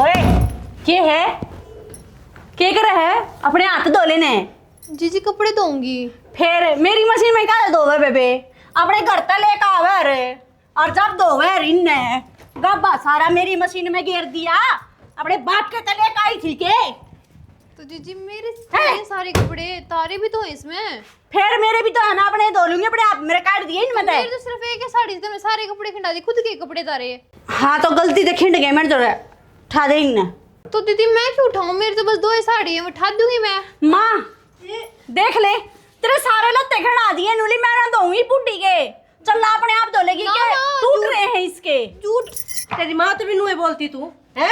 ओए ये है क्या कर रहा है? अपने हाथ धो लेने। जीजी कपड़े धोऊंगी। फिर मेरी मशीन में क्या धोवे बेबे? अपने घर तक लेकर आवे रे, और जब धोवे इनने गब्बा सारा मेरी मशीन में गिर दिया। अपने बाप के तले का आई थी के? तो जीजी मेरे सारे कपड़े तारे भी तो हैं इसमें। फिर मेरे भी तो है ना, अपने धो लूंगी। अपने आप मेरे काट दिए इनमें मेरे तो सिर्फ एक है साड़ी, तो मैं सारे कपड़े खिंडा दी, खुद के कपड़े तारे। हाँ तो गलती से खिंड गए मैंने तो उठा दे इनने। तो दीदी मैं क्यों उठाऊं? मेरे तो बस दो ही साड़ी है, मैं उठा दूंगी मैं। माँ देख ले, तेरे सारे लत्ते खड़ा दिए नुली, मैं ना धोऊंगी पुट्टी के। चल अपने आप धो लेगी क्या? टूट रहे हैं इसके। झूठ। तेरी माँ तो भी नुए बोलती तू है?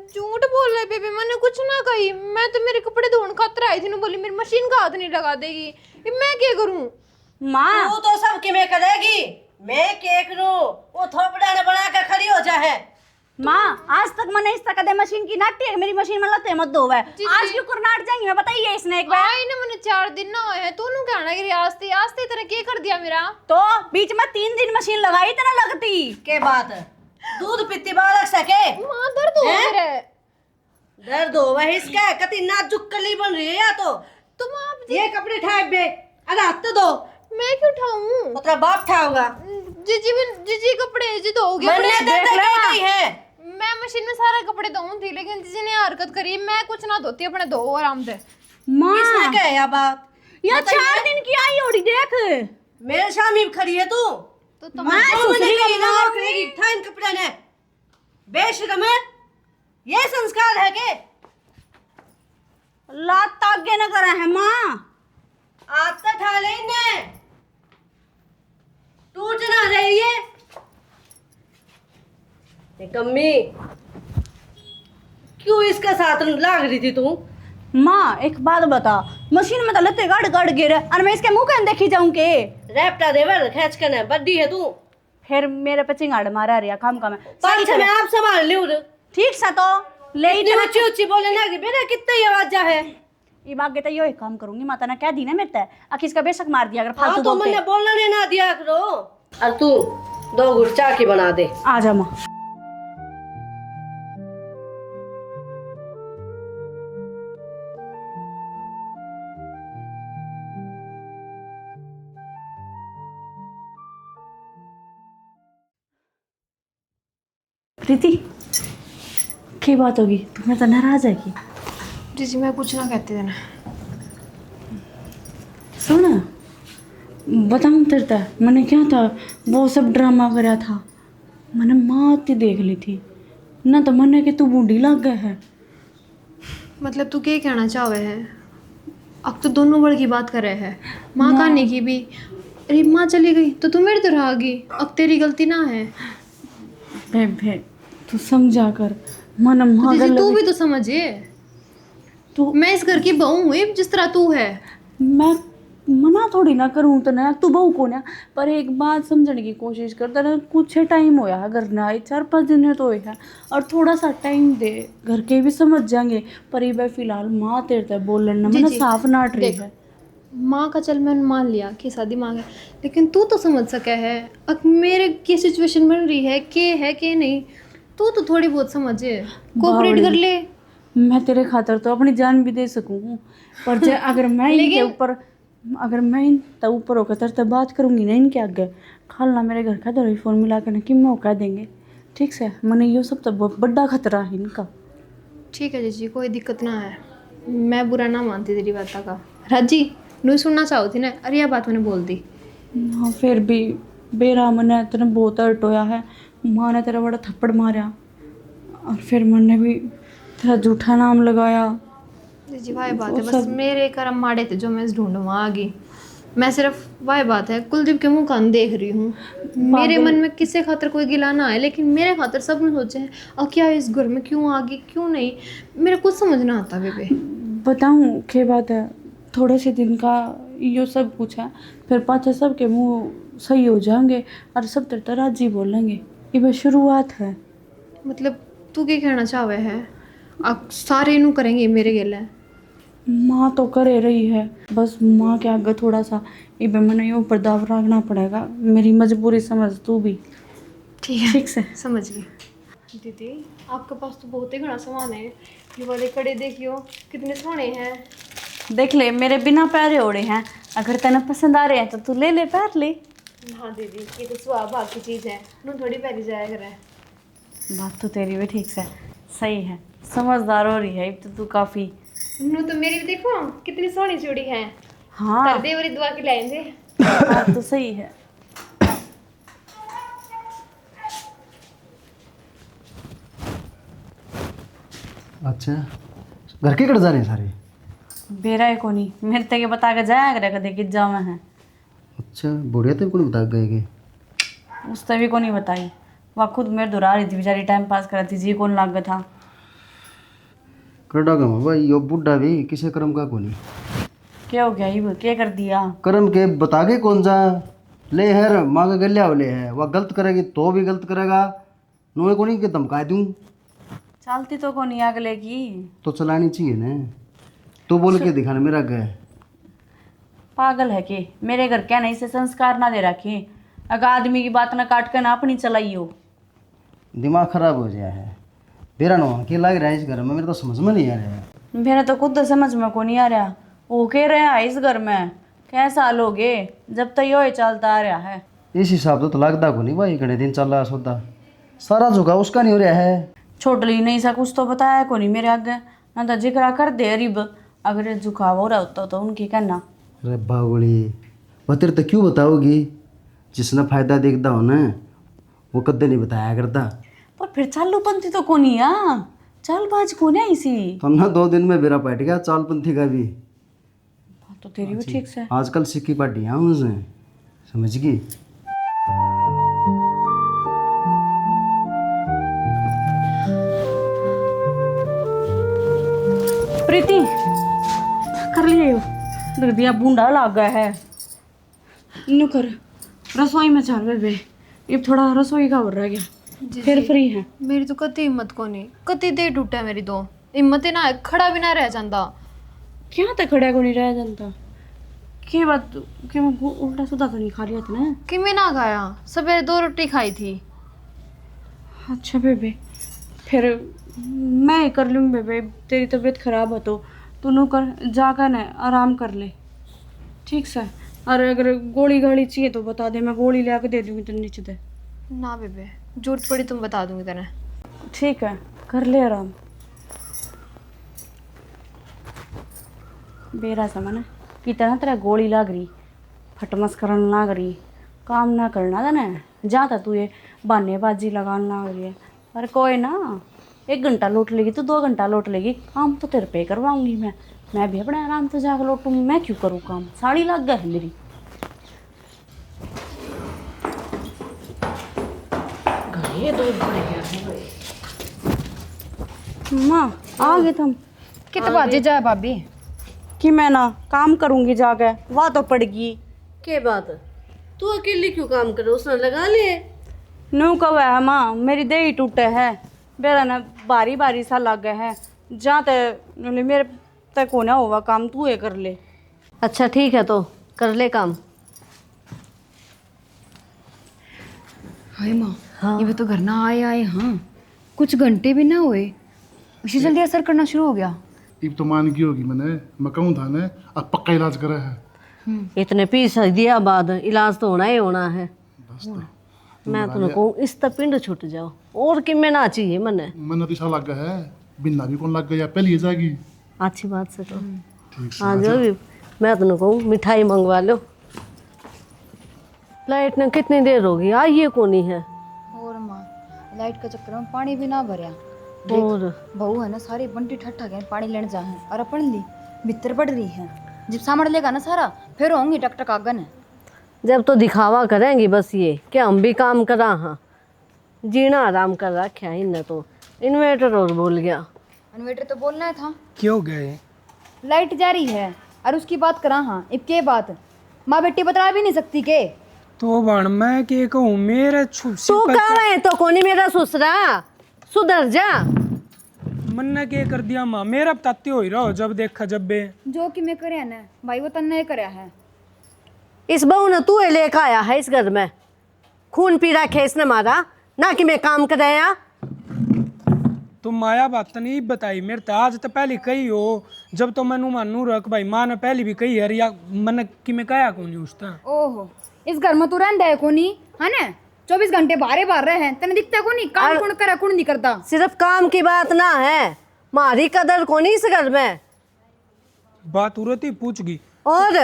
झूठ बोल रहे बेबी, मैंने कुछ ना कही। मैं तो मेरे कपड़े धोने खातिर आई थी ना, बोली मेरी मशीन का हाथ नहीं लगा देगी। ये मैं क्या करूं? माँ तू तो सब कि मैं करेगी, मैं क्या करूं? वो थोपड़ा ने बना के खड़ी हो जाए। माँ आज तक मैंने इस तक मशीन की नाटी है, मेरी मशीन में लते मत धोवे। आज क्यों करनाट जाएंगी मैं बताइए इसने एक बार। आई ना मैंने 4 दिन ना हुए हैं, तूने क्या ना कि आस्ते आस्ते तरह क्या कर दिया मेरा? तो बीच में 3 दिन मशीन लगाई इतना लगती के बात है? दूध पीती बालक सके मां दर्द हो रहा है। दर्द हो वही इसका कति नाजुक कली बन रही है। या तो तुम आप ये कपड़े ठाए बे, अगर हाथ तो दो। मैं क्यों उठाऊं? मतलब बाप ठाऊंगा। जीजी कपड़े जी धोगे? मरने दे देख ले गई है। मैं मशीन में सारे कपड़े धोऊं थी, लेकिन जीजी ने हरकत करी। मैं कुछ ना धोती, अपने धो आराम से। माँ किसने कहा यह बात? ये 4 दिन की आई होड़ी देख। मेरे सामने खड़ी है तू। तो तुम मैं सुसरी का मार करेगी था इन कपड़े ने। बेशरम है, ये संस्कार है के? लात आगे न करा है माँ। आता ठा ले इन्हें, टूट ना रही है ये कम्मी। क्यों इसका साथ लाग रही थी तू? माँ एक बात बता, मशीन में तो लत्ते गड़ गड़ गिरे और मैं इसके मुंह कहीं देखी जाऊं के? रैपटा देवर खींच कर ना बड्डी है तू। फिर मेरे पे चिंगाड़ मारा रिया काम का मैं पाँच मैं आप संभाल लियो। ठीक सा तो ले इतनी ऊंची ऊंची बोले ना कि बेटा कितनी आवाज है। ये बात तो यो काम करूंगी, माता ने कह दी ना मेरे तय आखिर इसका बेशक मार दिया अगर हाँ फालतू तो बोलते। मैंने बोलने ना दिया करो। और तू 2 घुट चाय की बना दे। आ जा माँ। प्रीति क्या बात होगी? तुम्हें तो नाराज है कि? जीजी मैं कुछ ना कहती थी ना। सुन बताऊँ तेरे तक मैंने क्या था, वो सब ड्रामा करा था। मैंने माँ आती देख ली थी ना, तो मैंने कि तू बूढ़ी लग गया है। मतलब तू क्या कहना चाह रहे है? अब तो दोनों बड़ की बात कर रहे हैं। माँ कहने की भी, अरे माँ चली गई तो तू मेरी तरह आ गई। अब तेरी गलती ना है। बे तू समझा कर। मन तो जीजी तू भी तो समझे, तू मैं इस घर की बहू हुई जिस तरह तू है। मैं मना थोड़ी ना करूँ तो ना, तू बहू को ना, पर एक बात समझने की कोशिश कर। तेरा कुछ टाइम होया घर ना आए, 4-5 दिन तो होया, और थोड़ा सा टाइम दे, घर के भी समझ जाएंगे। पर ये फिलहाल माँ तेरे तक बोलने ना मैंने साफ नाट रही है। माँ का चल मैंने मान लिया कि शादी मांग है, लेकिन तू तो समझ सके है अब मेरे की सिचुएशन बन रही है के नहीं। तू तो थोड़ी बहुत समझे, कोऑपरेट कर ले। मैं तेरे खातर तो अपनी जान भी दे सकूँ, पर जे अगर मैं इनके ऊपर, अगर मैं इन तो ऊपर होकर तेरे से बात करूँगी ना इनके आगे, खालना मेरे घर का दर फ़ोन मिला कर ना कि मौका देंगे। ठीक से मैंने ये सब तो बहुत बड़ा खतरा है इनका। ठीक है जीजी कोई दिक्कत ना है, मैं बुरा ना मानती तेरी बात का। राजी नहीं सुनना चाहो थी ना, अरे यह बात मैंने बोल दी। हाँ फिर भी बेरा मैंने तेरे बहुत हर्ट होया है। माँ ने तेरा बड़ा थप्पड़ मारा और फिर मैंने भी तेरा झूठा नाम लगाया। जी वही बात है, बस मेरे कर्म माड़े थे जो मैं इस ढूंढ वहाँ आ गई। मैं सिर्फ वही बात है, कुलदीप के मुंह कान देख रही हूँ। मेरे मन में किसी खातर कोई गिला ना है, लेकिन मेरे खातर सब ने सोचे हैं और क्या इस घर में क्यों आ गई क्यों नहीं, मेरे कुछ समझ ना आता बेबे। बताऊँ क्या बात है, थोड़े से दिन का यो सब कुछ है, फिर पाछे सबके मुंह सही हो जाएंगे और सब तेरे तो राजी बोलेंगे। ये बस शुरुआत है। मतलब तू क्या कहना चाह रहे है? अब सारे इनू करेंगे मेरे गेले? माँ तो करे रही है, बस माँ के आगे थोड़ा सा ये मैंने ये ऊपर दाव रखना पड़ेगा। मेरी मजबूरी समझ तू भी। ठीक है ठीक से समझ गई। दीदी आपके पास तो बहुत ही घना सामान है। ये वाले कड़े देखियो कितने सोने हैं। देख ले, मेरे बिना पैरे ओढ़े हैं। अगर तेने पसंद आ रहे हैं तो तू ले ले, पैर ले। हाँ दीदी ये तो सुहाग भाग की चीज़ है, नू थोड़ी पहली जाया करे। बात तो तेरी भी ठीक से सही है, समझदार हो रही है अब तो तू काफ़ी। नू तो मेरी भी देखो कितनी सोहनी चूड़ी है। हाँ कर दे वाली दुआ के लाएंगे। बात तो सही है। अच्छा, घर के कट जा रहे हैं सारे? बेरा है को नहीं, मेरे तक बता के जाया करे कदे कि जा मैं है। अच्छा, बुढ़िया तो कौन बता गए कि उसने भी को नहीं बताई, वह खुद मेरे दुरा रही थी बेचारी, टाइम पास कर रही थी। जी कौन लाग था कड़ा गम भाई, यो बुढ़ा भी किसे कर्म का कोनी। क्या हो गया, ये क्या कर दिया? कर्म के बता के कौन जा ले है मांग गलिया वाले है, वह गलत करेगी तो भी गलत करेगा। नुए को नहीं कि धमका दूँ, चलती तो को नहीं अगले की। तो चलानी चाहिए ना। तो बोल के दिखाना मेरा घर। पागल है कि मेरे घर क्या नहीं से संस्कार ना दे रखे। अगर आदमी की बात ना काट कर ना अपनी चलाइयो। दिमाग खराब हो गया है। मेरा नो के लग रहा है इस घर में, मेरे तो समझ में नहीं आ रहा है। मेरा तो खुद समझ में को नहीं आ रहा। वो कह रहा है इस घर में क्या साल हो गए जब तक यो चलता आ रहा है। इस हिसाब तो लगता को नहीं भाई, घने दिन चल रहा सौदा, सारा झुका उसका नहीं हो रहा है। छोटली नहीं सा कुछ तो बताया को नहीं मेरे आगे, ना तो जिक्र कर दे रिब। अगर झुकाव हो रहा होता तो उनकी कहना। अरे बावली, वह तेरे तो क्यों बताओगी? जिसने फायदा देखता हो ना वो कदे नहीं बताया करता। पर फिर चालूपंथी तो कोनी आ, चालबाज कोने इसी। तो ना 2 दिन में बेरा बैठ गया चालपंथी का भी। बात तो तेरी भी ठीक से। आजकल सिक्की पार्टियाँ उनसे समझ गई। प्रीति कर लिए हो, देख दिया बूंदा लग गया है। नु कर रसोई में चल बे, ये थोड़ा रसोई का हो रह गया, फिर फ्री है। मेरी तो कति हिम्मत को नहीं, कति दे टूटा मेरी तो हिम्मत ही ना है, खड़ा भी ना रह जाता। क्या तक खड़ा को नहीं रह जानता? क्या बात, क्या मैं उल्टा सीधा तो नहीं खा रही थी ना? कि मैं ना खाया, सवेरे 2 रोटी खाई थी। अच्छा बेबे, फिर मैं ही कर लूँगी बेबे। तेरी तबीयत खराब है तो तू कर जाकर ना आराम कर ले, ठीक से। और अगर गोली गाड़ी चाहिए तो बता दे, मैं गोली ले आके दे दूँगी तेरे नीचे दे। ना बेबे, जरूरत पड़ी तुम बता दूंगी तेरे। ठीक है, कर ले आराम। बेरा समझ कितना तेरा गोली लग रही, फटमस करन लग रही, काम ना करना था ना, जाता तू ये बहानेबाजी लगाना लग रही है। पर कोई ना, 1 घंटा लौट लेगी तो 2 घंटा लौट लेगी, काम तो तेरे पे करवाऊंगी मैं भी अपने आराम से जाकर लौटूंगी। मैं क्यों करूँ काम, साड़ी लग गई है मेरी। माँ आ गए तुम? कितने बजे जाए भाभी? कि मैं ना काम करूंगी जाके, वहाँ तो पड़गी। के बात तू अकेली क्यों काम करे, उसने लगा ले। नू कब है माँ, मेरी देह ही टूटे है, मेरा ना बारी बारी सा लग गया है। जहाँ तक मेरे तक होना होगा काम तू ये कर ले। अच्छा ठीक है तो कर ले काम। हाय माँ, ये भी तो घर ना आए आए, हाँ कुछ घंटे भी ना हुए, उसी जल्दी असर करना शुरू हो गया। इब तो मान की होगी मैंने, मैं कहूँ था ना अब पक्का इलाज करा है। इतने पैसा दिया बाद इलाज तो होना ही होना है। बस तो मैं तुम्हें कहूँ इस तक पिंड छूट जाओ, और कि मैं ना चाहिए मने। मन दिशा लग गया है, बिन्ना भी कौन लग गया पहले जाएगी। अच्छी बात से तो ठीक से हाँ जो भी, मैं तुम्हें कहूँ मिठाई मंगवा लो। लाइट ने कितनी देर होगी, आइए कौन ही है। और माँ लाइट का चक्कर में पानी भी ना भरया। और बहू है ना सारी बंटी ठट्ठा गए पानी लेने जा है, और अपन ली भीतर पड़ रही है। जब सामान लेगा ना सारा फिर होंगी टक टक आगन। जब तो दिखावा करेंगी बस ये क्या हम भी काम करा। हाँ जीना आराम कर रखा है इन्हें तो। इन्वर्टर और बोल गया। इन्वर्टर तो बोलना है था, क्यों गए? लाइट जा रही है और उसकी बात करा। हाँ इब के बात माँ बेटी बता भी नहीं सकती के। तो बण मैं के कहूँ मेरे तू कह रहे तो कोनी मेरा ससुरा, सुधर जा। मन ने के कर दिया माँ, मेरा बताते हो ही रहो जब देखा जब बे। जो कि मैं करया ना भाई वो तन्ने करया है। इस बहू ने तू ही लेकर आया है इस घर में, खून पी रखे इसने मारा ना कि मैं काम कराया। तुम माया बात तो नहीं बताई मेरे तो आज तो पहले कही हो जब तो मैनू मानू रख भाई माँ ने पहले भी कही है या मन कि मैं कहा कौन नहीं उसका ओहो इस घर में तू रहता है कोनी है ना 24 घंटे बाहर रहे हैं तेने दिखता कोनी काम कौन करा कौन नहीं करता। सिर्फ काम की बात ना है, मारी कदर को नहीं इस घर में। बात उरत ही पूछ गई और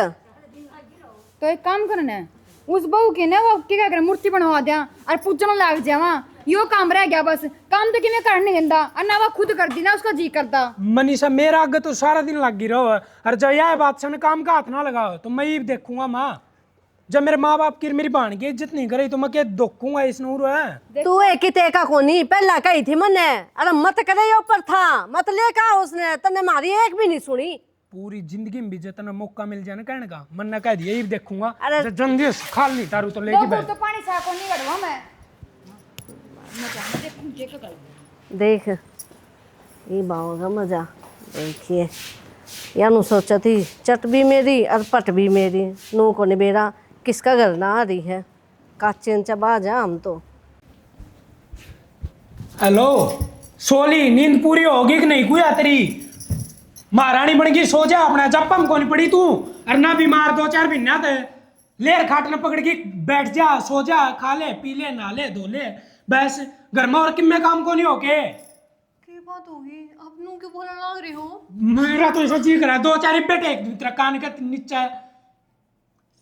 तो एक काम करना है उस बहू के ना वो क्या करे मूर्ति बनवा दिया और पूजन लाग जावा यो काम रह गया बस। काम तो किने करने देंदा और ना वो खुद कर दी ना उसका जी करता। मनीषा मेरा आगे तो सारा दिन लग गई रहो और जब यह बात से काम का हाथ ना लगाओ तो मैं ही देखूंगा माँ। जब मेरे माँ बाप की मेरी बहन की इज्जत नहीं करे तो मैं क्या दुखूंगा इस नूर है। तू एक ही तेका को नहीं पहला कही थी मने, अरे मत करे ऊपर था मत ले का उसने तने मारी एक भी नहीं सुनी। पूरी जिंदगी में भी जितना मौका मिल जाए ना कहने का मन ने कह दिया यही देखूंगा। अरे जब जंगी खाल नहीं तारू तो लेके बैठ। तो पानी सा को नहीं गड़वा मैं देख ये बाहों का मजा देखिए या नु सोचा थी चट भी मेरी और पट भी मेरी नू को निबेरा किसका घर ना आ रही है काचेन चबा जा हम तो। हेलो सोली नींद पूरी होगी कि नहीं कुया तेरी महारानी बन गई सो जा अपना जप्पम को नहीं पड़ी तू और ना बीमार 2-4 महीना थे लेर खाट न पकड़ के बैठ जा सो जा खा ले पी ले नहा ले धो ले बस घर में और किम्मे काम को नहीं होके। की बात होगी आप नू क्यों बोलने लग रहे हो? मेरा तो ऐसा जी करा 2-4 बेटे एक दूसरा कान का नीचा है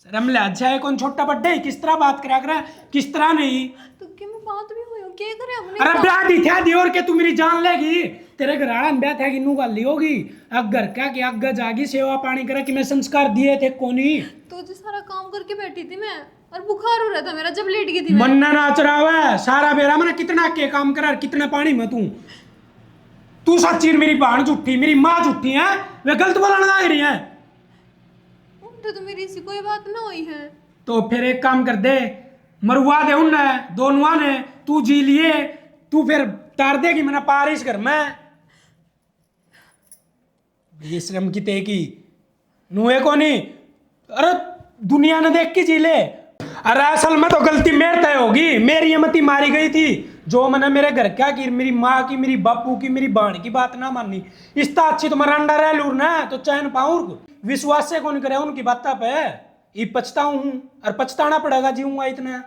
शर्म ले अच्छा है कौन छोटा बड्डे है किस तरह बात करा किस तरह नहीं। तो कि मैं बात भी हुई क्या करे अपने अरे ब्याह दी था दी और के तू मेरी जान लेगी तेरे घर आड़ा ब्याह था कि नू गाली होगी अब घर क्या कि आग जागी सेवा पानी करा कि मैं संस्कार दिए थे कोनी। तो जी सारा काम करके बैठी थी मैं और बुखार हो रहा था मेरा जब लेट गई थी मैं। मन नाच रहा है सारा बेरा मैंने कितना के काम करा कितना पानी में तू सच्ची मेरी बहन झूठी मेरी माँ झूठी है वे गलत बोलने लग रही है। तो मेरी इसी कोई बात ना हुई है। तो फिर एक काम कर दे मरुआ दे उन दोनों ने तू जी लिए तू फिर तार देगी मैंने पारिश घर में ये श्रम की ते की नुए को नहीं। अरे दुनिया ने देख के जी ले। अरे असल में तो गलती मेरे तय होगी मेरी हिम्मती मारी गई थी जो मैंने मेरे घर क्या की मेरी माँ की मेरी बापू की मेरी बहन की बात ना मानी इस तरह अच्छी तुम्हारा अंडा रह लूर ना तो चैन पाऊँ विश्वास से कौन करे उनकी बात पे ये पछताऊं हूँ और पछताना पड़ेगा जीऊंगा इतना।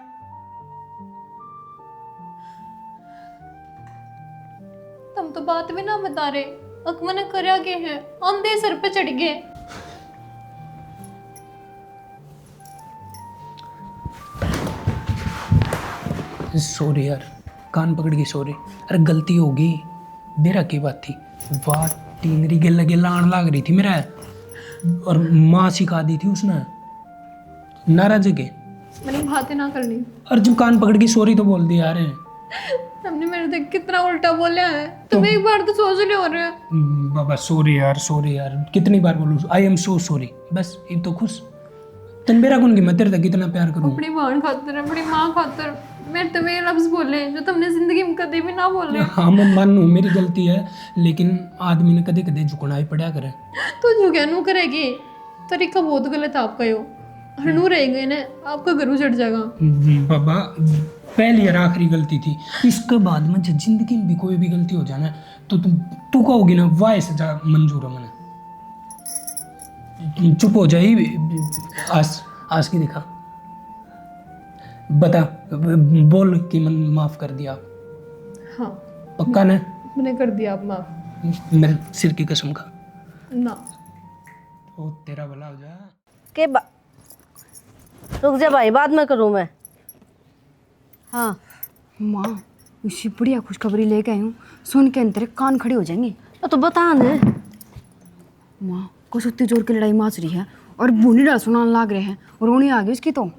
तुम तो बात भी ना बता रहे अकमा ने करया के है अंधे सर पे चढ़ गए। सॉरी यार कान पकड़ के सॉरी अरे गलती होगी मेरा की बात थी वाह टीनरी गिल लगे लान लाग रही थी मेरा और माँ सिखा दी थी उसने नाराज के मैंने बातें ना करनी और जब कान पकड़ के सॉरी तो बोल दिया यार हमने मेरे देख कितना उल्टा बोला है तुम एक बार तो सोच ले हो रहे हो। बाबा सॉरी यार कितनी बार बोलूँ आई एम सो सॉरी बस ये तो खुश तन मेरा कौन की मैं तेरे तक कितना प्यार करूँ अपनी बहन खातर अपनी माँ खातर मैं तुम्हें लफ्ज बोले जो तुमने जिंदगी में कभी भी ना बोले। हाँ मैं मानू मेरी गलती है लेकिन आदमी ने कदे कदे झुकना ही पड़ा करे। तो झुके नू करेगी तरीका बहुत गलत आपका यो हनू रहेंगे ना आपका घर उजड़ जाएगा। बाबा पहली और आखिरी गलती थी इसके बाद में जब जिंदगी में भी कोई भी गलती हो जाना तो तू कहोगी ना वाह सजा मंजूर है मैंने चुप हो जाए आस की दिखा बता बोल कि मन माफ कर दिया हाँ पक्का ना मैंने कर दिया आप माफ मेरे सिर की कसम खा ना ओ तेरा भला हो जा के रुक जा भाई बाद में करूँ मैं। हाँ माँ उसी बढ़िया खुशखबरी लेके आई हूँ सुन के अंतर कान खड़े हो जाएंगे। तो बता दे माँ कुछ उतनी जोर की लड़ाई माच रही है और बूनी डाल सुनाने लाग रहे हैं और रोनी आ गई उसकी तो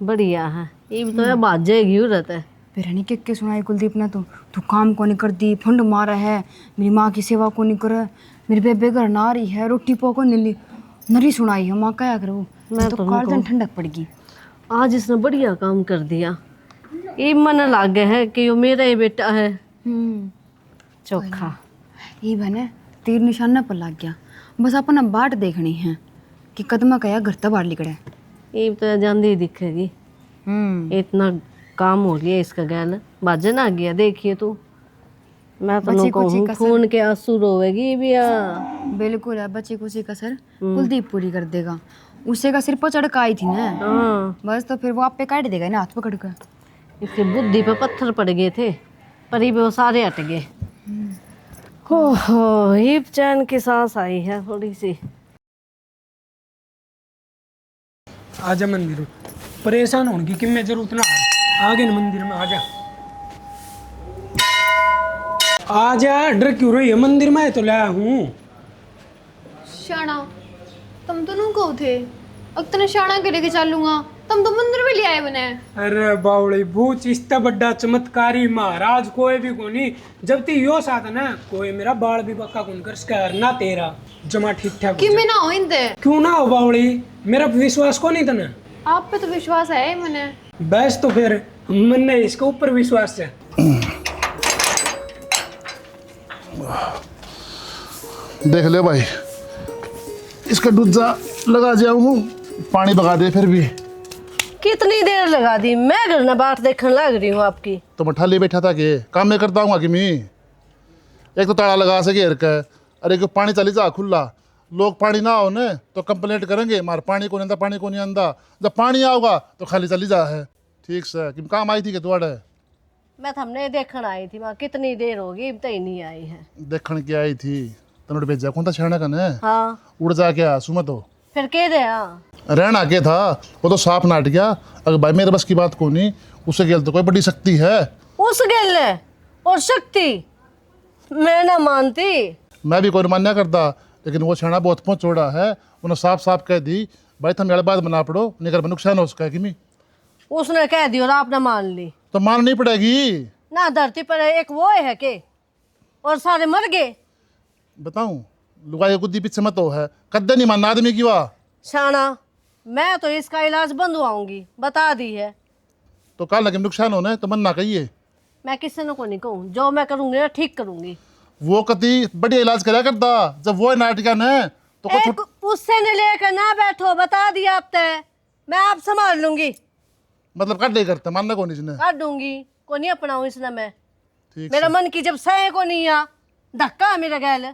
बढ़िया है ये भी तो है बात जाएगी उरत है फिर नहीं के सुनाई कुलदीप ने तो तू काम को नहीं करती फंड मारा है मेरी माँ की सेवा को नहीं करे मेरी बेबे घर ना रही है रोटी पो को नीली नरी सुनाई है माँ क्या करूँ मैं तो काल ठंडक पड़गी। आज इसने बढ़िया काम कर दिया ये मन लागे है कि वो मेरा ही बेटा है चोखा ये बने तीर निशाना पर लग गया बस अपना बाट देखनी है कि कदमा कया घर तक बाहर निकले ये तो जानती ही दिखेगी इतना काम हो गया इसका गैल बाजन आ गया देखिए तू मैं तो बच्ची नुको कुची हूँ, कसर। खून के आंसू रोवेगी भी हाँ। बिल्कुल है, बच्ची कुछ कसर कुलदीप पूरी कर देगा। उसे का सिर पर चढ़का आई थी ना, हाँ बस तो फिर वो आप पे काट देगा ना हाथ पकड़ कर। इसकी बुद्धि पे पत्थर पड़ गए थे, पर ही वो सारे हट गए। हो ही चैन की सांस आई है थोड़ी सी। आजा मंदिर में। परेशान होने की किम्मे जरूरत ना है। आगे न मंदिर में आजा। आजा, डर क्यों रही है? मंदिर में तो लाया हूँ। शाना तुम तो नुको थे, अब तने शाना के लेके चलूंगा, तुम तो मंदिर में ले आए बने। अरे बावड़ी भूच, इतना बड़ा चमत्कारी महाराज कोई भी को नहीं। जब ती यो साथ ना कोई मेरा बाल भी पक्का कौन कर सका ना तेरा जमा ठीक ठाक कि मैं ना हो इनते, क्यों ना हो बावड़ी? मेरा विश्वास को नहीं था ना। आप पे तो विश्वास है मैंने। बस तो फिर मन ने इसके ऊपर विश्वास है। देख ले भाई, इसका दूजा लगा जाऊँ, पानी बगा दे फिर भी। कितनी देर लगा दी? मैं घर ना बात देखने लग रही हूँ आपकी। तो मैं ठाली बैठा था कि काम में करता हूँ कि मैं एक तो ताला लगा सके घर का। अरे क्यों पानी चली जा खुला, लोग पानी ना हो न तो कंप्लेंट करेंगे मार पानी को नहीं आंदा, पानी को नहीं आंदा। जब पानी आओगा तो खाली चली जा है। ठीक से कि काम आई थी कि तुआड़े? मैं तो हमने देखने आई थी, वहाँ कितनी देर होगी अब तक नहीं आई है। देखने की आई थी तनोट भेजा कौन था छेड़ने का न? हाँ उड़ जा क्या सुमत हो फिर कह दे। हाँ रहना के था वो तो साफ नाट गया। अगर भाई मेरे बस की बात को नहीं, उससे गेल तो कोई बड़ी शक्ति है। उस गेल और शक्ति मैं ना मानती। मैं भी कोई मान्या करता, लेकिन वो छेड़ा बहुत पहुँच छोड़ा है। उन्हें साफ साफ कह दी भाई तुम मेरे बात बना पड़ो, नहीं कर नुकसान हो उसका कि नहीं। उसने कह दी और आपने मान ली तो माननी पड़ेगी। ना। धरती पर एक वो है के और सारे मर गए। बताऊं लुगाई गुद्दी पीछे मत हो है, कद्दे नहीं मानना आदमी की। वाह शाना मैं तो इसका इलाज बंदवाऊंगी, बता दी है। तो कल लगे नुकसान होना तो मन ना कहिए। मैं किसी ने को नहीं कहूँ, जो मैं करूँगी ना ठीक करूँगी। वो कति बढ़िया इलाज करा करता, जब वो नाटिका न तो कुछ एक उससे ने लेकर ना बैठो, बता दिया आप तय, मैं आप संभाल लूंगी। मतलब कट नहीं करता, मानना कौन इसने। कर दूंगी, को नहीं अपनाऊँ इसने मैं। ठीक मेरा मन की जब सह को नहीं आ धक्का है मेरा गैल।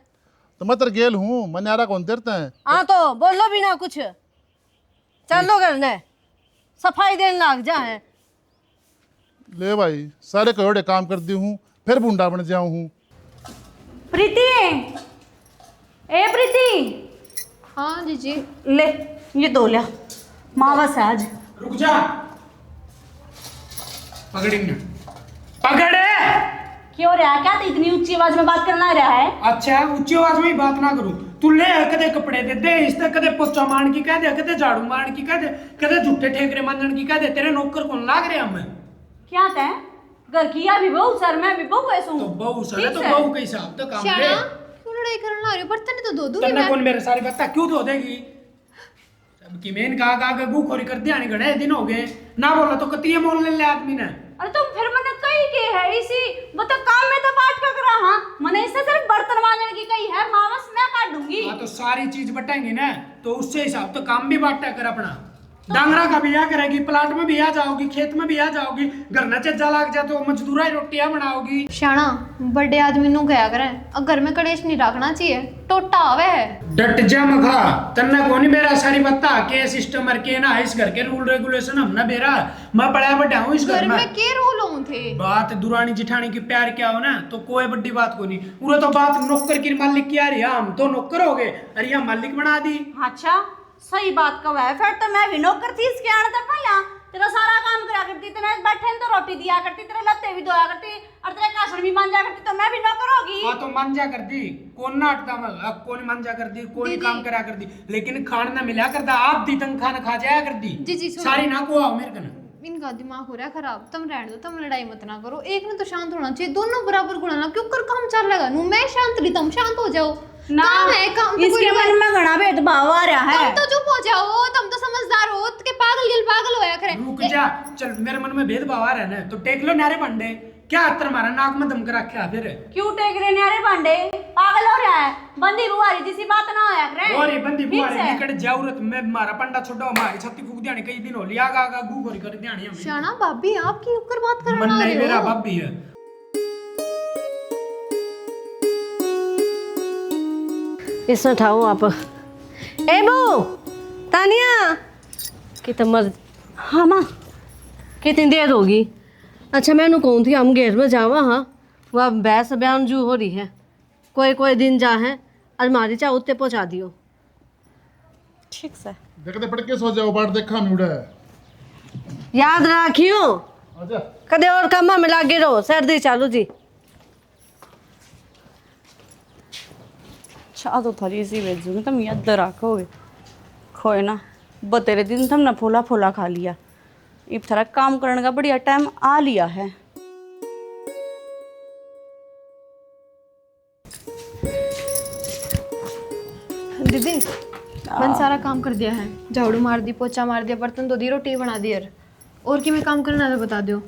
तो मैं तेरे गेल हूँ, मन आ रहा कौन देरते हैं। हाँ तो बोलो भी ना कुछ, चलो करने सफाई देने लग जा है। ले भाई सारे करोड़े काम कर दी हूँ, फिर बूंदा बन जाऊँ हूँ। प्रीति, ए प्रीति, हाँ जीजी। ले ये दो लिया, मावस है आज। रुक जा, पकड़ी ना, पकड़े। क्यों रहा है? क्या तो इतनी ऊंची आवाज में बात करना रहा है? अच्छा ऊंची आवाज में ही बात ना करूं। तू ले कदे कपड़े दे दे, इस तक कदे पोचा मारन की कह दे, कदे झाड़ू मारन की कह दे, कदे झूठे ठेकरे मानन की कह दे। तेरे नौकर कौन लाग रहे हम? क्या तय घर की या भी बहू सर, मैं भी बहू ऐसू तो बहू सर ठीक तो है। बहू के हिसाब तो काम ले। शाना क्यों लड़ाई करने ला रही हो? बर्तन ही तो धो दूंगी तन्ने मैं। कौन मेरे सारी बत्ता क्यों धो देगी? अब की मेन कहा के गूखोरी कर दिया, घड़े दिन हो गए ना बोला तो कतिये मोल ले आदमी ने। अरे तुम फिर मैंने कही के है इसी मतलब काम में तो बात कर रहा। हाँ मैंने इससे सिर्फ बर्तन मांजने की कही है, मावस मैं काट दूंगी। हाँ तो सारी चीज बटाएंगे ना तो उससे हिसाब तो काम भी बांटा कर अपना। डांगरा का भी आ करेगी, प्लाट में भी आ जाओगी, खेत में भी आ जाओगी, घर न चज्जा लाग जा तो मजदूरा ही रोटियां बनाओगी। शाना बड़े आदमी नु क्या करे, अब घर में कलेश नहीं रखना चाहिए, टोटा आवे है। डट जा मखा, तन्ना कोनी बेरा सारी बत्ता के सिस्टम के ना इस घर के रूल रेगुलेशन हम ना बेरा। मैं बड़ा बड़ा हूँ इस घर घर में। में के रोल हों थे? बात दुरानी जिठानी की प्यार क्या हो ना तो कोई बड़ी बात को नहीं। पूरा तो बात नौकर की मालिक की आ रही है, हम तो नौकर हो गए, अरे यहाँ मालिक बना दी। अच्छा सही बात कहा है, फिर तो मैं भी नौकर थी इसके आने तक पहला तेरा सारा काम करा करती, तेरे बैठे तो रोटी दिया करती, तेरे लत्ते भी धोया करती और तेरे कासड़ भी मांजा करती, तो मैं भी नौकर होगी। हाँ तो मांजा कर दी, कौन नाटता में कौन मांजा कर दी, कौन काम करा कर दी, लेकिन खान ना मिला करता, आप दी तंग खाना खा जाया कर दी। जी जी सुनो। सारी ना को आओ मेरे कन। इनका दिमाग हो रहा है खराब, तुम रहने दो, तुम लड़ाई मत ना करो, एक ने तो शांत होना चाहिए, दोनों बराबर गुणाना क्यों कर काम चल रहा है। मैं शांत रही, तुम शांत हो जाओ। ना काम है, काम तो इसके कोई मन में घना भेदभाव आ रहा है। तुम तो चुप हो जाओ, तुम तो समझदार हो के पागल होया करे। रुक जा, चल मेरे मन में भेदभाव आ रहा है ना तो टेक लो नारे पंडे, क्या अतर मारा नाक में दम कर रखा फिर। क्यों टेक रहे न्यारे पांडे, पागल हो रहा है? बंदी बुआरी जिसी बात ना होया करे। और ये बंदी ठीक बुआरी से। निकट जरूरत में मारा पंडा छोड़ो, हमारी छत्ती फूक दियानी कई दिन हो लिया गा गू गोरी कर दियानी हमें। शाना भाभी आप की ऊपर बात करना मन आ नहीं रहे मेरा हो। भाभी है। इसमें ठाऊं आप ए बो तानिया कितना मर हाँ माँ। कितनी देर होगी? अच्छा मैं कहूँ थी हम गेट में जावा हाँ वह बहस बयान जू हो रही है कोई कोई दिन जा है अलमारी चाहे उत्ते पहुँचा दियो। ठीक से देखते पड़ के सो जाओ बाट देखा मैं उड़ा याद रखियो आजा कदे और कामा में लागे रहो सर्दी चालू जी। चाह तो थोड़ी सी भेजूंगी तुम याद रखोगे खोए ना बतेरे दिन तुमने फूला फूला खा लिया इब थोड़ा काम करने का बढ़िया टाइम आ लिया है। दीदी मैंने सारा काम कर दिया है, झाड़ू मार दी, पोछा मार दिया, बर्तन धो दी, रोटी बना दी यार। और कि मैं काम करना है तो बता दो।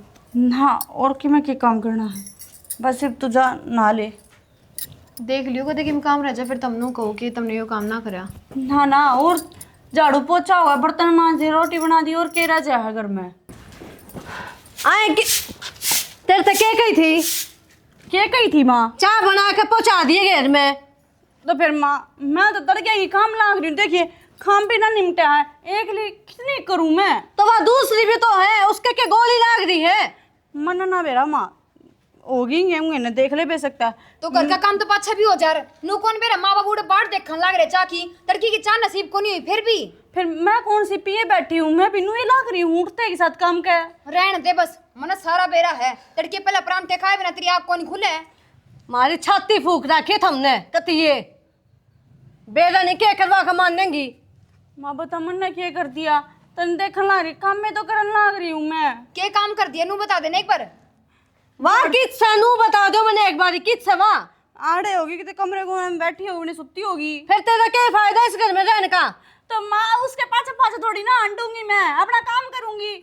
हाँ और कि मैं क्या काम करना है बस सिर्फ तुझा ना ले देख लियो कदे कि मैं काम रह जाए फिर तुमने कहो कि तुमने यो काम ना करा। ना ना और झाड़ू पोछा हुआ बर्तन मांजे रोटी बना दी और क्या रह जाए घर में। आए कि तेरे तक क्या कही थी? क्या कही थी माँ? चाय बना के पहुँचा दिए घर में। तो फिर माँ मैं तो तड़के की काम लाग रही हूँ देखिए काम भी ना निमटा है एक लिए कितनी करूँ मैं। तो वह दूसरी भी तो है उसके क्या गोली लाग रही है? मन ना बेरा माँ होगी ने देख ले बे सकता है। तो घर का काम तो पाछा भी हो जा रहा नु कौन बेरा माँ बाप उड़े बाट देखने लाग रहे चा की तड़की की चा नसीब को नहीं हुई फिर मैं कौन सी पिए बैठी हूँ मैं बिनू ही लाग रही हूँ उठते के साथ काम का रहने दे बस मन सारा बेरा है तड़के पहले परांठे खाए बिना तेरी आँख को नहीं खुले। मारी छाती फूक रखी थमने कतिये बेरा नहीं क्या करवा के मानेंगी। माँ बता मन ने क्या कर दिया तन देखने लाग रही काम में तो करने लाग रही हूँ मैं। क्या काम कर दिया नु बता देना एक बार। वाह किस्सा नू बता दो मैंने एक बारी किस्सा वहाँ आड़े होगी कि कमरे को में बैठी होगी सुती होगी फिर तेरा क्या फायदा इस घर में रहने का? तो माँ उसके पाछे पाछे थोड़ी ना अंडूंगी मैं अपना काम करूंगी।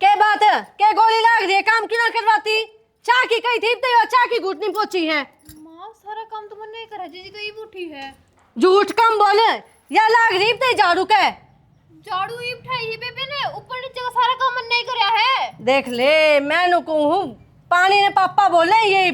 क्या बात है क्या गोली लाग रही है काम क्यों ना करवाती? चाय की कही थी तो चाय की घुटनी पहुंची है। माँ सारा काम तो मैंने नहीं करा जीजी तो ये उठी है। झूठ कम बोले या लाग रही तो झाड़ू के झाड़ू ही उठाई है बेबे ने ऊपर नीचे का सारा काम मैंने नहीं करा है। देख ले मैं नु कहूँ पानी ने पापा बोले ये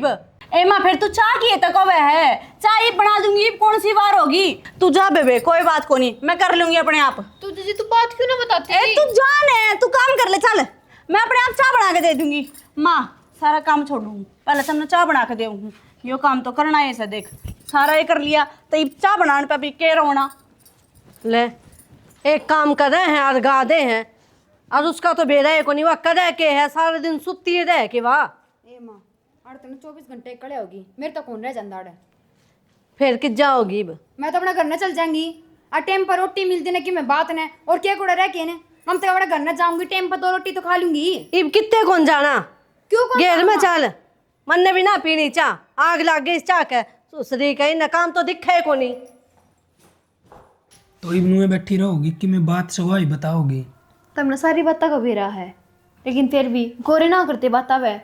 ए माँ फिर तू चाय की तो कब है चाय बना दूंगी कौन सी बार होगी तू जा बेबे कोई बात को नहीं मैं कर लूंगी अपने आप। तो जीजी तू बात क्यों ना बताती? ए तू जान है तू काम कर ले चल मैं अपने आप चाय बना के दे दूंगी। माँ सारा काम छोड़ दूंगी पहले तुमने चाय बना के दे यो काम तो करना है ऐसा देख सारा ये कर लिया तो चाय बनाने पे भी के रोना। ले एक काम कर रहे हैं और गादे हैं और उसका तो बेरा है को नहीं वह करे के है सारा दिन सुती रह के वाह ए माँ अड़ तेन 24 घंटे कड़े होगी मेरे तो कौन रह जाता अड़ फिर कि जाओगी मैं तो अपना घर न चल जाऊंगी और टाइम पर रोटी मिलती ना कि मैं बात ने और क्या कुड़ा रह के ने हम तो अपने घर न जाऊंगी टाइम पर 2 रोटी तो खा लूंगी। इब कितने कौन जाना क्यों कौन घेर में जाना? चल मन ने भी ना पीनी चाह आग लग गई इस चाह के दूसरी कहीं न काम तो दिखे को नहीं। तो इब मुँह बैठी रहोगी कि मैं बात सवाई बताओगी? तुमने सारी बातें कभी रहा है लेकिन फिर भी गोरे ना करते बात अब है।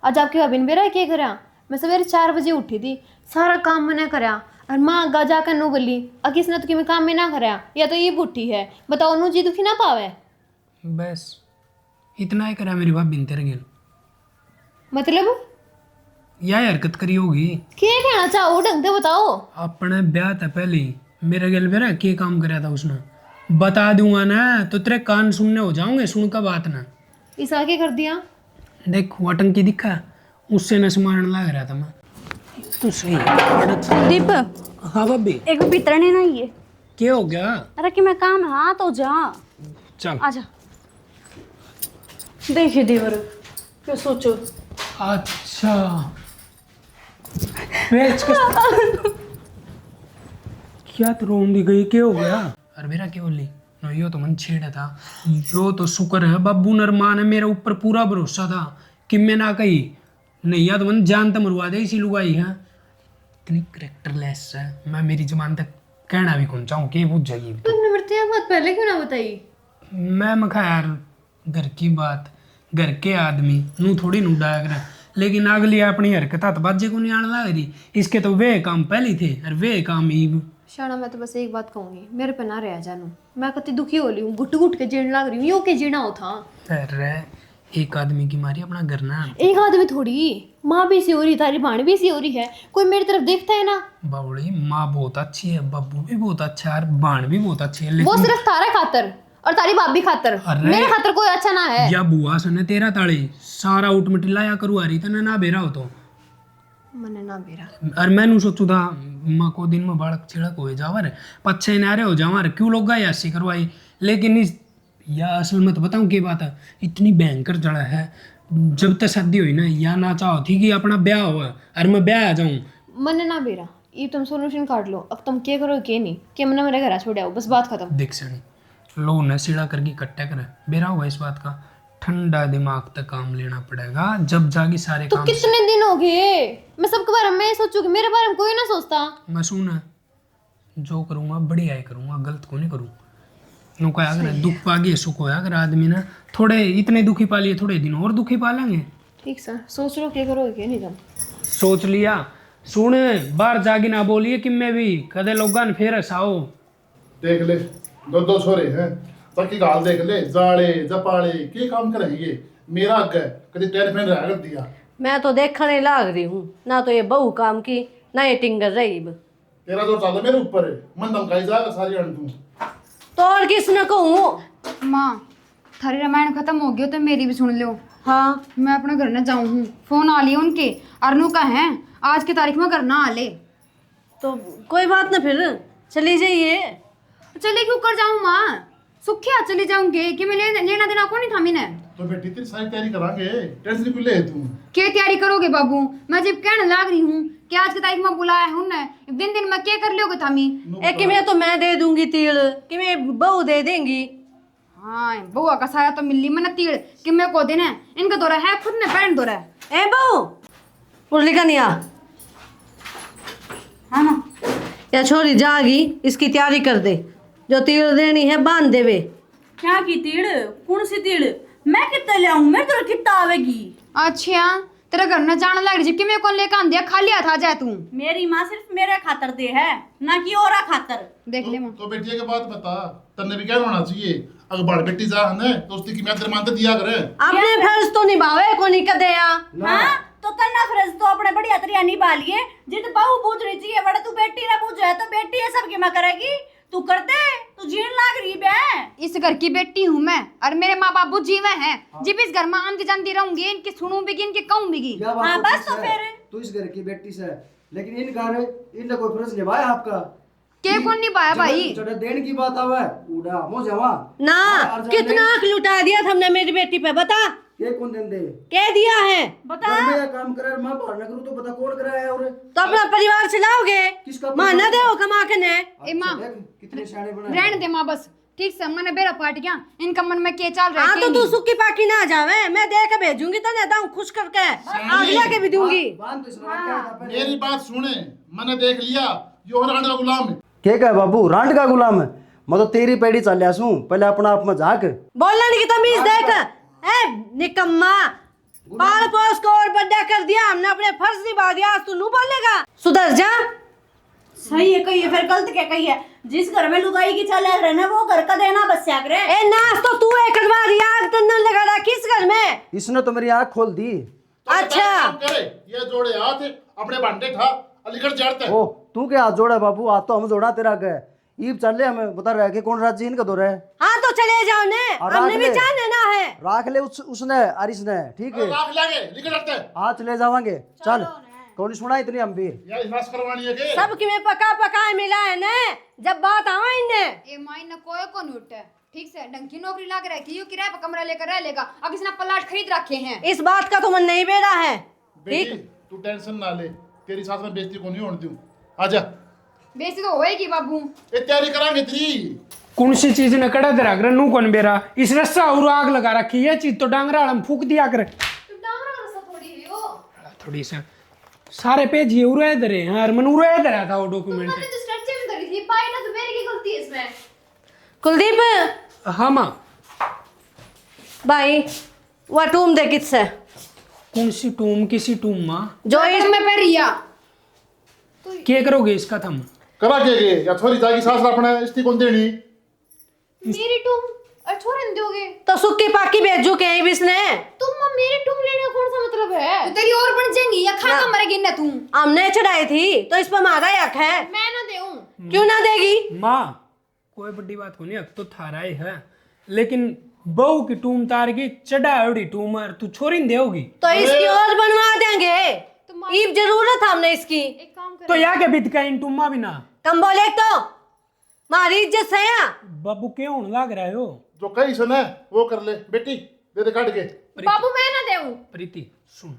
आज आपकी भाभी ने मेरा क्या करा? मैं सवेरे 4 बजे उठी थी सारा काम मैंने करा और माँ आगा जाकर नो बोली किसने तो कि मैं काम में ना करा या तो ये बूठी है बताओ नो जी दुखी ना पावे। बस इतना ही करा मेरी भाभी ने तेरे गेल मतलब या हरकत करी होगी। क्या कहना चाहो ढंग से बताओ। अपने ब्याह था पहले ही मेरे गेल मेरा क्या काम कराया था उसने बता दूंगा ना तो तेरे कान सुनने हो जाओगे सुन का बात ना। इस आगे कर दिया देख वटंकी दिखा उससे न स्मरण लग रहा था मैं तो सही दीप हाँ भाभी एक भीतर नहीं ना ये क्या हो गया? अरे कि मैं काम हाँ तो जा चल आजा देखिए देवर क्यों सोचो। अच्छा पेच क्या तो रोंदी गई क्या हो गया? अरे मेरा क्या बोली ना यो तो मन छेड़ा था यो तो शुक्र है बाबू नरमा ने मेरे ऊपर पूरा भरोसा था कि मैं ना कही नहीं या तो मन जान तो मरवा दे इसी लुगाई है इतनी करेक्टरलेस है मैं मेरी जबान तक कहना भी कौन चाहूँ कि पूछ जाएगी। तुमने मेरे से बात पहले क्यों ना बताई? मैं मखा यार घर की बात घर के आदमी नू थोड़ी नू डाया कर लेकिन अगली अपनी हरकत हाथ बाजे को नहीं आने लग रही इसके तो वे काम पहले थे और वे काम ही शाना मैं तो बस एक बात कहूंगी मेरे पे ना रह जानू मैं कति दुखी हो रही हूँ घुट घुट के जीण लग रही हूँ यो के जीना हो था। अरे एक आदमी की मारी अपना घर ना। एक आदमी थोड़ी, माँ भी सी हो रही, तारी भाण भी सी हो रही है, कोई मेरी तरफ देखता है ना। बावड़ी माँ बहुत अच्छी है, बब्बू भी बहुत अच्छा है और बाण भी बहुत अच्छी है, वो लेकिन सिर्फ तारा खातर और तारी भाभी खातर, अरे, मेरे खातर कोई अच्छा ना है। या बुआ सुने तेरा ताड़ी सारा उठ मिटिला या करू आ रही था ना बेरा हो तो मने ना बेरा। और मैंने सोचू था माँ को दिन में बालक छिड़क हो जावर पच्छे नारे हो जावर क्यों लोग गए ऐसी करवाई, लेकिन इस या असल में तो बताऊं की बात है, इतनी भयंकर जड़ा है। जब तक शादी हुई ना या ना चाहो थी कि अपना ब्याह हो और मैं ब्याह आ जाऊं। मने ना बेरा, ये तुम सोल्यूशन काट लो, अब तुम क्या करो के नहीं कि मना मेरे घर छोड़ आओ, बस बात खत्म। देख सनी लो न सीढ़ा करके इकट्ठा करे बेरा हुआ इस बात का, ठंडा दिमाग तक काम लेना पड़ेगा जब जागी सारे तो काम। कितने दिन हो गए मैं सबके बारे में सोचू कि मेरे बारे में कोई ना सोचता। मैं सुन जो करूँगा बढ़िया ही करूँगा, गलत को नहीं करूँ। नो क्या अगर दुख पा गए सुख होया अगर आदमी ना थोड़े इतने दुखी पा लिए थोड़े दिन और दुखी पा लेंगे। ठीक सर, सोच लो क्या करोगे क्या नहीं तुम। सोच लिया सुन बाहर जागी ना बोलिए कि मैं भी कदे लोगन फिर हसाओ। देख ले दो छोरे हैं ताकि गाल देख ले जाड़े जपाड़े के काम करेंगे मेरा अग कभी टेन फैन रह कर दिया। मैं तो देखने लाग रही हूँ, ना तो ये बहू काम की ना ये टिंगर रही। तेरा जो चल मेरे ऊपर है मन धमकाई जाएगा सारी अण तू तो और किस न कहूँ। माँ थारी रामायण खत्म हो गया तो मेरी भी सुन लो। हाँ मैं अपने घर न जाऊँ हूँ, फोन आ लिए उनके अरनू का है आज की तारीख में घर ना आ ले। तो कोई बात ना फिर चली जाइए। चले क्यों कर जाऊँ माँ, सुखिया चली जाऊंगे कि मैं लेना देना को नहीं था मैंने। तो बेटी तेरी सारी तैयारी करांगे टेंशन क्यों ले तू। क्या तैयारी करोगे बाबू, मैं जब कहने लाग रही हूँ कि आज की तारीख में बुलाया है उनने, दिन दिन में क्या कर लोगे थामी। एक में तो मैं दे दूंगी तीड़ कि मैं बहू दे देंगी। हाँ बुआ का साया तो मिली मैंने तीड़ कि मैं को देना है, इनका दौरा है खुद ने पैंट दौरा है। ए बहू मुरली का नहीं आ। हाँ ना या छोरी जागी इसकी तैयारी कर दे, जो तीड़ देनी है बांध देवे। क्या की तीड़, कौन सी तीड़, मैं कितना ले आऊं, मेरे तो कितना आवेगी। अच्छा तेरा घर न जाने लग रही कि मैं कौन लेकर आंदिया खाली हाथ आ जाए तू। मेरी माँ सिर्फ मेरे खातर दे है ना कि औरा खातर। देख ले माँ तो बेटी के बात बता तन्ने भी क्या होना चाहिए अगर बड़ बेटी जा है तो उसकी कीमत तेरे मानते दिया करे। अपने फर्ज तो निभावे को नहीं कर दिया। हाँ तो तन्ना फ्रेज तो अपने बढ़िया तरिया निभा लिए, जित बहू पूछ रही चाहिए बड़ा तू बेटी ना पूछ है तो बेटी है सबकी माँ करेगी, तू कर दे तू जीण लाग रही बे। इस घर की बेटी हूँ मैं और मेरे माँ बाप जीवे हैं, जब इस घर में आंधी जाती रहूंगी इनकी सुनू भी इनकी कहूँ भी। हाँ बस तो फिर तू इस घर की बेटी से, लेकिन इन घर इनने कोई फर्ज निभाया आपका के कौन निभाया भाई। चढ़े देने की बात आवे उड़ा मो जावा ना कितना आंख लुटा दिया था हमने मेरी बेटी पे, बता के कौन दिन दे क्या दिया है। बता घर में काम करे मां बाहर न करूं तो बता कौन करा है। और तो अपना परिवार चलाओगे, किसका मां न दे कमा के ने। ए माँ देख कितने शाणे बनाए। रहने दे माँ बस, ठीक से मैंने बेरा पाट गया इनका मन में के चल रहा है। हाँ तो तू सुखी पाकी ना जावे, मैं दे के भेजूंगी तो नहीं दाऊं खुश करके अगला के भी दूंगी। बांध तो इसने क्या था पहले। मेरी बात सुने मैंने देख लिया यो राणा का गुलाम है। के का बाबू रांड का गुलाम है, मैं तो तेरी पेड़ी चल आसूं पहले अपना आप में झाक। बोलने की तमीज देख ए निकम्मा, पाल पोस को और बड़ा कर दिया हमने, अपने फर्ज निभा दिया, आज तू नू बोलेगा। सुधर जा। सही है कही है फिर गलत क्या कही है, जिस घर में लुगाई की चाल रहना वो घर का देना बस क्या करे। ए नाच तो तू एक करवा दिया, तन्नन लगा रहा किस घर में। इसने तो मेरी आंख खोल दी। तो अच्छा। काम करे ये जोड़े हाथ अपने बांटे ठा अलीगढ़ जड़ते। ओ तू क्या हाथ जोड़ा बाबू, हाथ तो हम जोड़ा तेरा गए ईब चल ले हमें बता रहा है कि कौन राज्य इनका दौरा है। हाँ तो चले जाओ ने, और हमने राख भी ले। चाह लेना है। राख ले उसने अरिश ने, ठीक है राख लेंगे लिख रखते आज ले जावांगे। चल कौन सुना इतनी हम भी यार इलाज करवानी है के सब की में पका पका मिला है ने, जब बात आवा इनने। ए माई न कोई को नोट है, ठीक से ढंग की नौकरी लग रही है, किराए पर कमरा लेकर रह लेगा, अब इसने प्लाट खरीद रखे हैं। इस बात का तो मन नहीं बेरा है। बेटी तू टेंशन ना ले, तेरी साथ में बेइज्जती को नहीं होने दूं। आजा बेइज्जती तो होएगी बाबू। ये तैयारी करांगे तेरी। कौन सी चीज ने कड़ा दे रहा नू कौन बेरा इस रस्सा और आग लगा रखी है चीज तो डांगरा हम फूक दिया कर। थोड़ी सा सारे पेज ये उड़े इधर है यार, मन उड़े इधर था वो डॉक्यूमेंट। तो स्ट्रक्चर में करी थी पाई ना, तो मेरी की गलती है इसमें। कुलदीप हाँ माँ भाई वो टूम दे किससे, कौन सी टूम किसी टूम माँ जो इस मैं पे रिया क्या करोगे इसका थम। करा के या थोड़ी जागी सास अपने इसकी कौन देनी। मेरी टूम और छोड़ नहीं दोगे तो सुक्की पाकी भेजू के ही बिसने तुम मेरे टूम लेने का कौन सा मतलब है? तो तेरी और बन जाएंगी या खा कर मरेगी ना तू? हमने चढ़ाई थी तो इस पर हमारा हक है। मैं ना देऊं। क्यों ना देगी? माँ कोई बड़ी बात को नहीं, हक तो थारा ही है, लेकिन बहू की टूम तार की चढ़ाई टूमर तू छोरी नहीं देगी तो इसकी और बनवा देंगे। तो ईब जरूरत है हमने इसकी। एक काम कर, तो यहाँ के बीत का इन टूमा भी ना कम बोले तो मारी इज्जत से है। बाबू क्यों होने लग रहे हो? जो कही सुने वो कर ले बेटी, दे दे काट के। बाबू मैं ना देऊं। प्रीति सुन,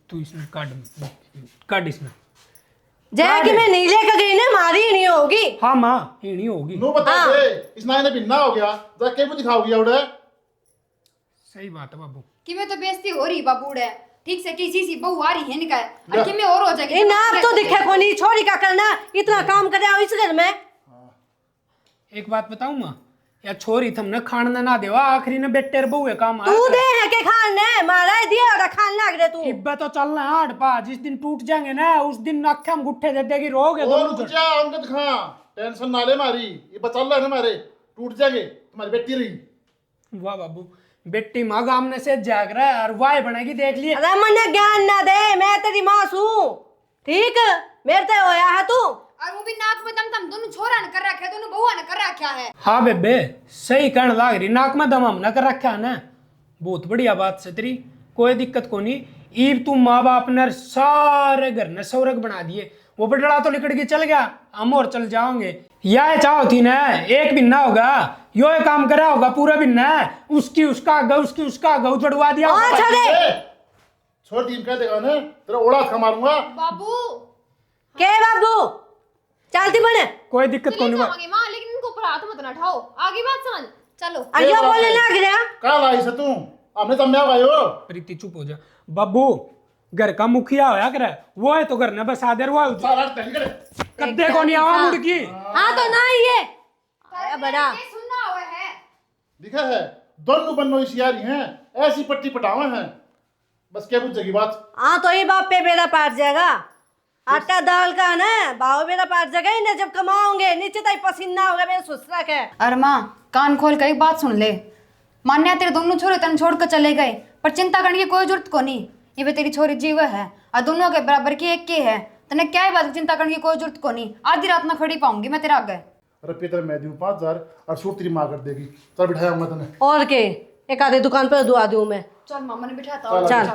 तू इसमें काट इसमें। जय कि मैं नहीं लेकर गई ना, मारी ही नहीं होगी। हाँ माँ ये नहीं होगी। नो बता दे इस नाई ने बिन्ना हो गया, जाके मुझे दिखाओगी उड़े। सही बात है बाबू। कि मैं तो बेइज्जती हो रही बाबूड़े, ठीक से किसी सी बहू आ रही है निकाय और कि मैं और हो जाएगी। इन आप तो दिखे को नहीं, छोरी का करना इतना काम करे आओ इस घर में। एक बात बताऊं माँ, या छोरी तुमने खाना ना देवा, आखिरी ने बेटे बहू है काम तू दे है के खाने मारा दिया और खान लग रहे तू। इब्बे तो चलना है हाड़ पा, जिस दिन टूट जाएंगे ना उस दिन अक्खे हम गुट्ठे दे देगी रोगे और दोनों रुक जा अंगद खां, टेंशन ना ले मारी, ये बचा ले ना मारे, टूट जाएंगे तुम्हारी बेटी रही। वाह बाबू, बेटी माँ गामने से जाग रहा है और वाह बनेगी देख लिए। अरे मने ज्ञान ना दे, मैं तेरी माँ हूँ ठीक, मेरे ते होया है तू। और वो भी नाक में दम दम दोनों छोरा ने कर रखा है, दोनों बहुआ ने कर रखा है। हाँ बेबे सही कहने लाग रही, नाक में दम हमने कर रखा है ना, बहुत बढ़िया बात से तेरी, कोई दिक्कत को नहीं। ईब तू माँ बाप ने सारे घर ने सौरग बना दिए, वो बटड़ा तो लिकड़ के चल गया, हम और चल जाओगे। यह चाहो थी ना एक बिन्ना होगा, यो ये काम करा होगा पूरा बिन्ना, उसकी उसका आगा उसकी उसका आगा उजड़वा दिया होगा। छोड़ दी कह देगा ना तेरा ओड़ा खा मारूंगा। बाबू के बाबू चलती बने, कोई दिक्कत को नहीं। जाओगे माँ, लेकिन इनको ऊपर हाथ मत ना उठाओ, आगे बात समझ। चलो अयो बोलने लग रहा। कहाँ लाई से तू, हमने तो मैं आयो। प्रीति चुप हो जा बाबू, घर का मुखिया होया करे वो है तो घर ने बस आदर वो सारा टंग करे कद्दे को नहीं आवा मुड़की। हाँ तो ना ये आया बड़ा ये सुनना हुआ है। दिखा है दोनों बन्नो इशियारी हैं, ऐसी पट्टी पटावे हैं, बस क्या पूछेगी बात। हाँ तो ये बाप पे बेड़ा पाट जाएगा, आटा दाल का ना भाव बेड़ा पाट जाएगा ही ना, जब कमाओगे नीचे तक पसीना होगा मेरे ससुरा के। अरे माँ कान खोल कर एक बात सुन ले, मान्या तेरे दोनों छोरे तन छोड़ कर चले गए, पर चिंता करने की कोई जरूरत को नहीं, ये भी तेरी छोरी जीव है और दोनों के बराबर की एक के है, तने क्या है बात की चिंता करने की कोई जरूरत को नहीं, आधी रात में खड़ी पाऊंगी मैं तेरा आगे। अरे पेतर मैं दूं 5000 और सूट तेरी माँ कर देगी, चल बिठाया तने। और के एक आधे दुकान पर दुआ दूं मैं। चल मामा ने बिठाता हूँ। चल